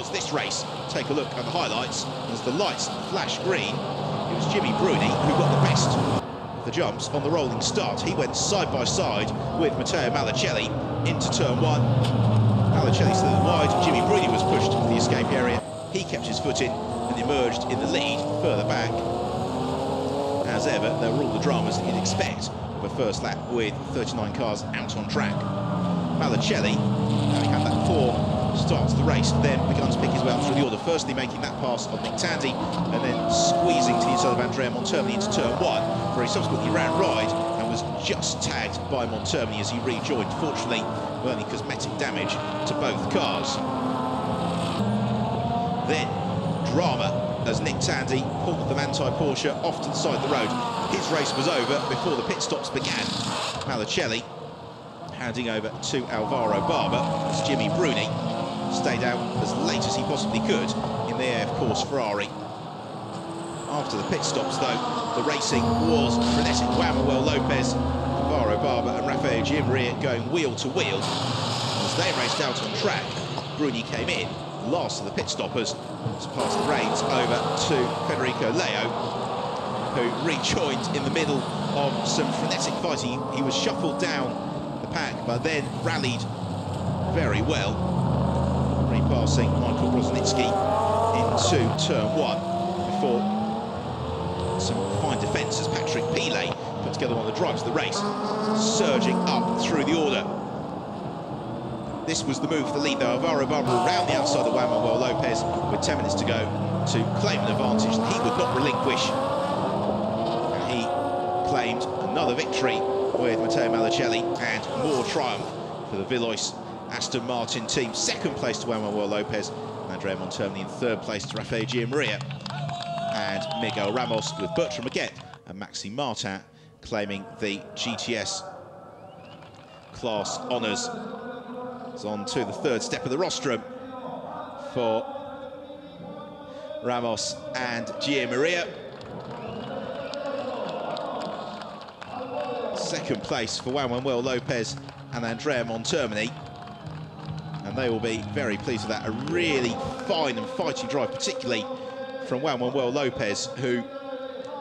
towards this race. Take a look at the highlights. As the lights flash green, it was Jimmy Bruni who got the best of the jumps on the rolling start. He went side by side with Matteo Malicelli into turn one. Malicelli still wide. Jimmy Bruni was pushed to the escape area. He kept his foot in and emerged in the lead further back. As ever, there were all the dramas that you'd expect of a first lap with 39 cars out on track. Malicelli, having had that form, starts the race, then began to pick his way up through the order, firstly making that pass on Nick Tandy, and then squeezing to the inside of Andrea Montermini into turn one, where he subsequently ran wide and was just tagged by Montermini as he rejoined, fortunately with only cosmetic damage to both cars. Then, drama as Nick Tandy pulled the Manthey Porsche off to the side of the road. His race was over before the pit stops began. Malicelli handing over to Alvaro Barber as Jimmy Bruni stayed out as late as he possibly could in the AF Course Ferrari. After the pit stops, though, the racing was frenetic. Juan Manuel Lopez, Alvaro Barber and Rafael Giammaria going wheel to wheel. As they raced out on track, Bruni came in last of the pit stoppers to pass the reins over to Federico Leo, who rejoined in the middle of some frenetic fighting. He was shuffled down the pack, but then rallied very well, repassing Michael Brosnitsky into turn one before some fine defence as Patrick Pilet put together one of the drives of the race, surging up through the order. This was the move for the lead, though. Alvaro Barber around the outside of Juan Manuel Lopez with 10 minutes to go to claim an advantage that he would not relinquish. And he claimed another victory with Matteo Malicelli and more triumph for the Villois Aston Martin team. Second place to Juan Manuel Lopez, and Andrea Montermini in third place to Rafael Giammaria and Miguel Ramos, with Bertrand Maguette and Maxime Martin claiming the GTS class honours. It's on to the third step of the rostrum for Ramos and Giammaria. Second place for Juan Manuel Lopez and Andrea Montermini, and they will be very pleased with that. A really fine and fighting drive, particularly from Juan Manuel Lopez, who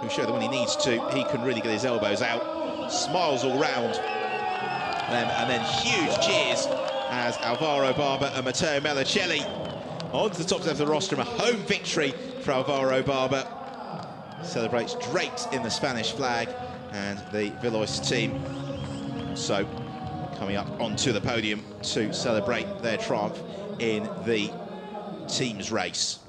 showed that when he needs to, he can really get his elbows out. Smiles all round them, and then huge cheers as Alvaro Barber and Matteo Malicelli onto the top step of the rostrum. A home victory for Alvaro Barber. Celebrates draped in the Spanish flag, and the Villois team also coming up onto the podium to celebrate their triumph in the team's race.